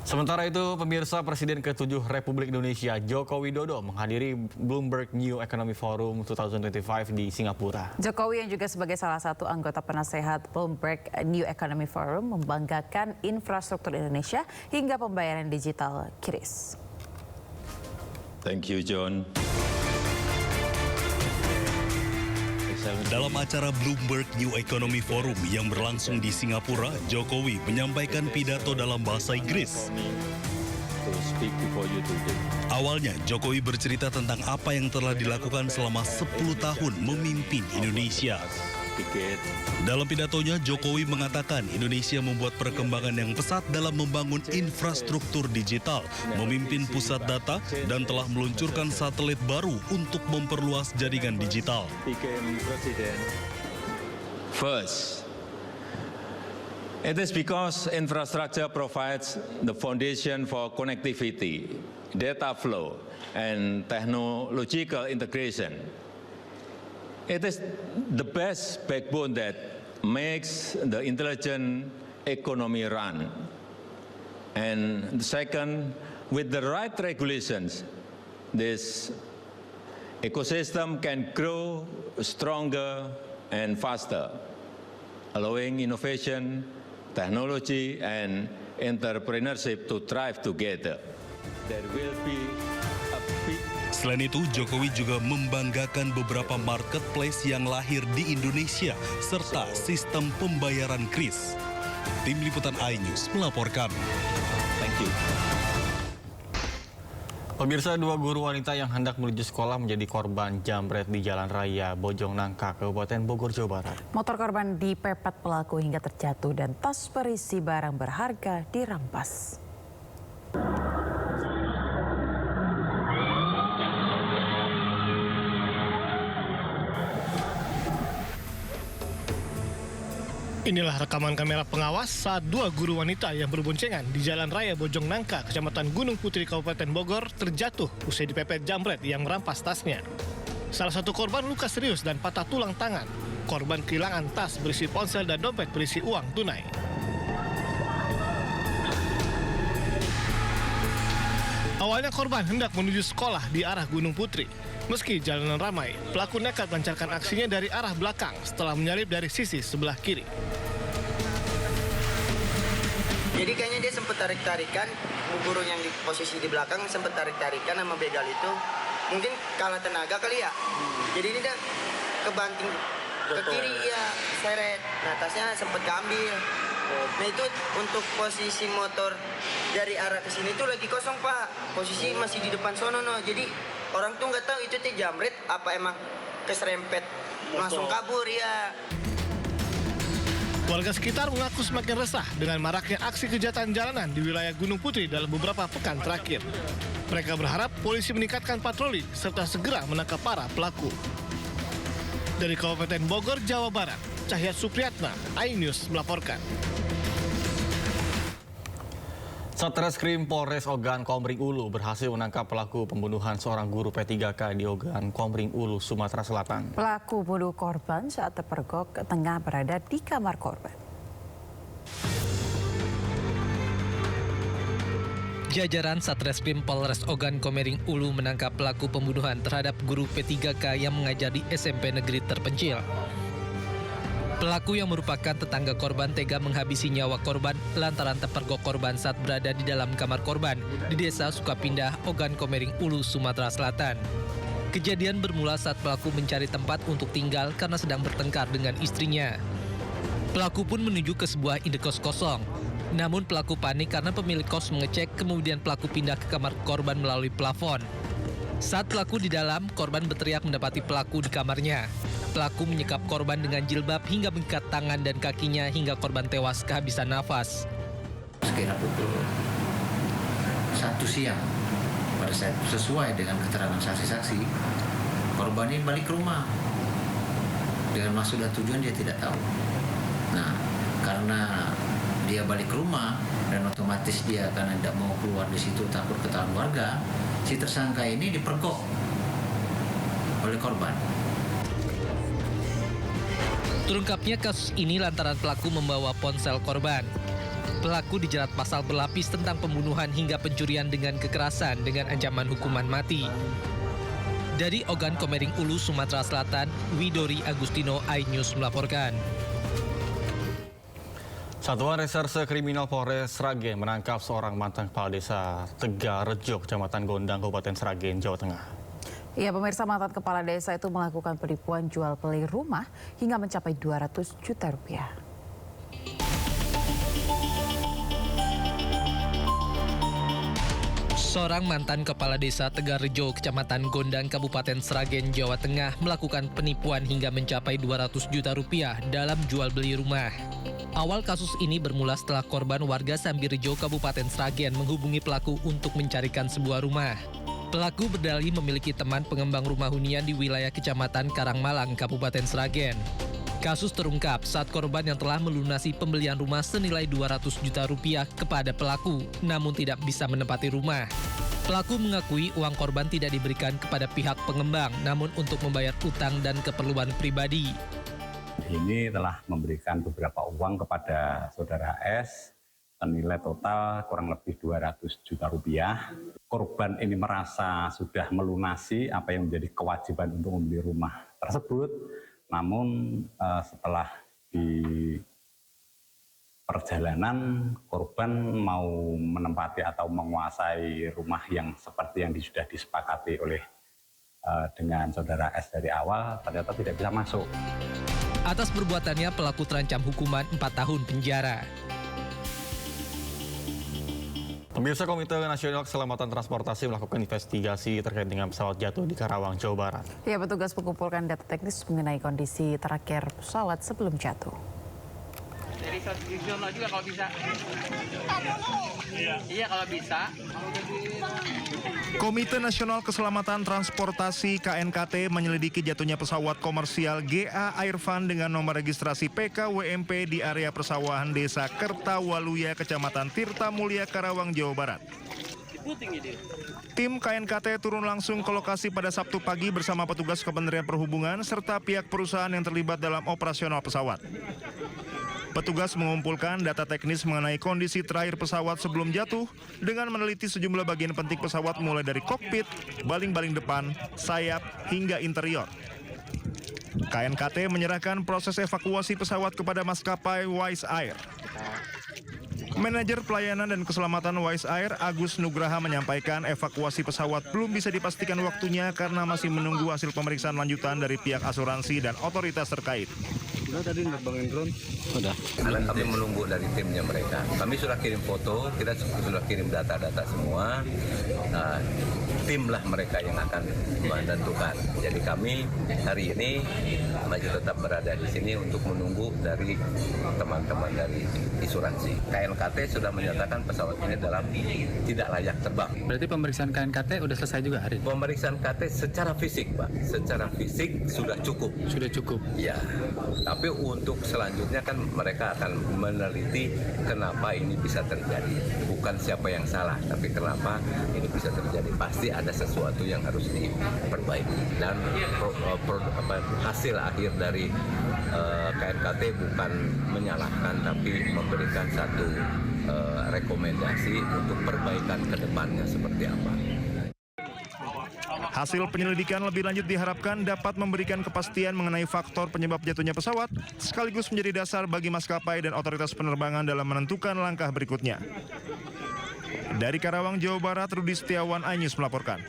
Sementara itu, pemirsa Presiden ke-7 Republik Indonesia Joko Widodo menghadiri Bloomberg New Economy Forum 2025 di Singapura. Jokowi yang juga sebagai salah satu anggota penasehat Bloomberg New Economy Forum membanggakan infrastruktur Indonesia hingga pembayaran digital QRIS. Thank you, John. Dalam acara Bloomberg New Economy Forum yang berlangsung di Singapura, Jokowi menyampaikan pidato dalam bahasa Inggris. Awalnya, Jokowi bercerita tentang apa yang telah dilakukan selama 10 tahun memimpin Indonesia. Dalam pidatonya, Jokowi mengatakan Indonesia membuat perkembangan yang pesat dalam membangun infrastruktur digital, memimpin pusat data, dan telah meluncurkan satelit baru untuk memperluas jaringan digital. First, it is because infrastructure provides the foundation for connectivity, data flow, and technological integration. It is the best backbone that makes the intelligent economy run. And second, with the right regulations, this ecosystem can grow stronger and faster, allowing innovation, technology, and entrepreneurship to thrive together. There will be a big Selain itu, Jokowi juga membanggakan beberapa marketplace yang lahir di Indonesia serta sistem pembayaran QRIS. Tim Liputan iNews melaporkan. thank you. Pemirsa, dua guru wanita yang hendak menuju sekolah menjadi korban jambret di Jalan Raya Bojongnangka, Kabupaten Bogor, Jawa Barat. Motor korban dipepet pelaku hingga terjatuh dan tas berisi barang berharga dirampas. Inilah rekaman kamera pengawas saat dua guru wanita yang berboncengan di Jalan Raya Bojongnangka, Kecamatan Gunung Putri, Kabupaten Bogor, terjatuh usai dipepet jambret yang merampas tasnya. Salah satu korban luka serius dan patah tulang tangan. Korban kehilangan tas berisi ponsel dan dompet berisi uang tunai. Awalnya korban hendak menuju sekolah di arah Gunung Putri. Meski jalanan ramai, pelaku nekat melancarkan aksinya dari arah belakang setelah menyalip dari sisi sebelah kiri. Jadi kayaknya dia sempat tarik-tarikan, guru yang di posisi di belakang sempat tarik-tarikan sama begal itu. Mungkin kalah tenaga kali ya. Jadi ini dia kebanting ke kiri ya, seret. Nah tasnya sempat keambil. Nah itu untuk posisi motor dari arah ke sini tuh lagi kosong Pak. Posisi masih di depan sono no. Jadi orang tuh nggak tahu itu teh jambret apa emang keserempet langsung kabur ya. Warga sekitar mengaku semakin resah dengan maraknya aksi kejahatan jalanan di wilayah Gunung Putri dalam beberapa pekan terakhir. Mereka berharap polisi meningkatkan patroli serta segera menangkap para pelaku. Dari Kabupaten Bogor, Jawa Barat, Cahya Supriyatna, iNews melaporkan. Satreskrim Polres Ogan Komering Ulu berhasil menangkap pelaku pembunuhan seorang guru P3K di Ogan Komering Ulu, Sumatera Selatan. Pelaku bunuh korban saat terpergok tengah berada di kamar korban. Jajaran Satreskrim Polres Ogan Komering Ulu menangkap pelaku pembunuhan terhadap guru P3K yang mengajar di SMP negeri terpencil. Pelaku yang merupakan tetangga korban tega menghabisi nyawa korban lantaran terpergok korban saat berada di dalam kamar korban di Desa Sukapindah, Ogan Komering Ulu, Sumatera Selatan. Kejadian bermula saat pelaku mencari tempat untuk tinggal karena sedang bertengkar dengan istrinya. Pelaku pun menuju ke sebuah indekos kosong. Namun pelaku panik karena pemilik kos mengecek, kemudian pelaku pindah ke kamar korban melalui plafon. Saat pelaku di dalam, korban berteriak mendapati pelaku di kamarnya. Pelaku menyekap korban dengan jilbab hingga mengikat tangan dan kakinya hingga korban tewas kehabisan nafas. Sekira pukul 1 siang, pada saat sesuai dengan keterangan saksi-saksi, korban ini balik ke rumah. Dengan maksud dan tujuan dia tidak tahu. Nah, karena dia balik ke rumah dan otomatis dia karena tidak mau keluar di situ takut ketahuan warga, si tersangka ini dipergok oleh korban. Terungkapnya kasus ini lantaran pelaku membawa ponsel korban. Pelaku dijerat pasal berlapis tentang pembunuhan hingga pencurian dengan kekerasan dengan ancaman hukuman mati. Dari Ogan Komering Ulu, Sumatera Selatan, Widori Agustino, iNews melaporkan. Satuan Reserse Kriminal Polres Sragen menangkap seorang mantan kepala desa Tegarejo, Kecamatan Gondang, Kabupaten Sragen, Jawa Tengah. Ya, pemirsa, mantan kepala desa itu melakukan penipuan jual beli rumah hingga mencapai 200 juta rupiah. Seorang mantan kepala desa Tegarejo, Kecamatan Gondang, Kabupaten Sragen, Jawa Tengah melakukan penipuan hingga mencapai 200 juta rupiah dalam jual beli rumah. Awal kasus ini bermula setelah korban warga Sambirejo, Kabupaten Sragen menghubungi pelaku untuk mencarikan sebuah rumah. Pelaku berdalih memiliki teman pengembang rumah hunian di wilayah Kecamatan Karangmalang, Kabupaten Sragen. Kasus terungkap saat korban yang telah melunasi pembelian rumah senilai 200 juta rupiah kepada pelaku, namun tidak bisa menempati rumah. Pelaku mengakui uang korban tidak diberikan kepada pihak pengembang, namun untuk membayar utang dan keperluan pribadi. Ini telah memberikan beberapa uang kepada saudara S, senilai total kurang lebih 200 juta rupiah. Korban ini merasa sudah melunasi apa yang menjadi kewajiban untuk membeli rumah tersebut. Namun setelah di perjalanan, korban mau menempati atau menguasai rumah yang seperti yang sudah disepakati oleh dengan saudara S dari awal, ternyata tidak bisa masuk. Atas perbuatannya, pelaku terancam hukuman 4 tahun penjara. Pemirsa, Komite Nasional Keselamatan Transportasi melakukan investigasi terkait dengan pesawat jatuh di Karawang, Jawa Barat. Ya, petugas mengumpulkan data teknis mengenai kondisi terakhir pesawat sebelum jatuh. Jadi subscription juga kalau bisa. Iya kalau bisa. Komite Nasional Keselamatan Transportasi KNKT menyelidiki jatuhnya pesawat komersial GA Airfan dengan nomor registrasi PKWMP di area persawahan Desa Kertawaluya, Kecamatan Tirta Mulia, Karawang, Jawa Barat. Tim KNKT turun langsung ke lokasi pada Sabtu pagi bersama petugas Kementerian Perhubungan serta pihak perusahaan yang terlibat dalam operasional pesawat. Petugas mengumpulkan data teknis mengenai kondisi terakhir pesawat sebelum jatuh dengan meneliti sejumlah bagian penting pesawat mulai dari kokpit, baling-baling depan, sayap, hingga interior. KNKT menyerahkan proses evakuasi pesawat kepada maskapai Wise Air. Manajer Pelayanan dan Keselamatan Wise Air, Agus Nugraha, menyampaikan evakuasi pesawat belum bisa dipastikan waktunya karena masih menunggu hasil pemeriksaan lanjutan dari pihak asuransi dan otoritas terkait. Udah tadi nerbangin drone? Sudah. Karena kami menunggu dari timnya mereka. Kami sudah kirim foto, kita sudah kirim data-data semua. Tim lah mereka yang akan menentukan. Jadi kami hari ini masih tetap berada di sini untuk menunggu dari teman-teman dari asuransi. KNKT sudah menyatakan pesawat ini dalam tidak layak terbang. Berarti pemeriksaan KNKT udah selesai juga hari ini? Pemeriksaan KT secara fisik, Pak. Secara fisik sudah cukup. Sudah cukup? Ya. Tapi untuk selanjutnya kan mereka akan meneliti kenapa ini bisa terjadi. Bukan siapa yang salah, tapi kenapa ini bisa terjadi. Pasti ada sesuatu yang harus diperbaiki. Dan hasil akhir dari KNKT bukan menyalahkan, tapi memberikan satu rekomendasi untuk perbaikan ke depannya seperti apa. Hasil penyelidikan lebih lanjut diharapkan dapat memberikan kepastian mengenai faktor penyebab jatuhnya pesawat, sekaligus menjadi dasar bagi maskapai dan otoritas penerbangan dalam menentukan langkah berikutnya. Dari Karawang, Jawa Barat, Rudi Setiawan, iNews melaporkan.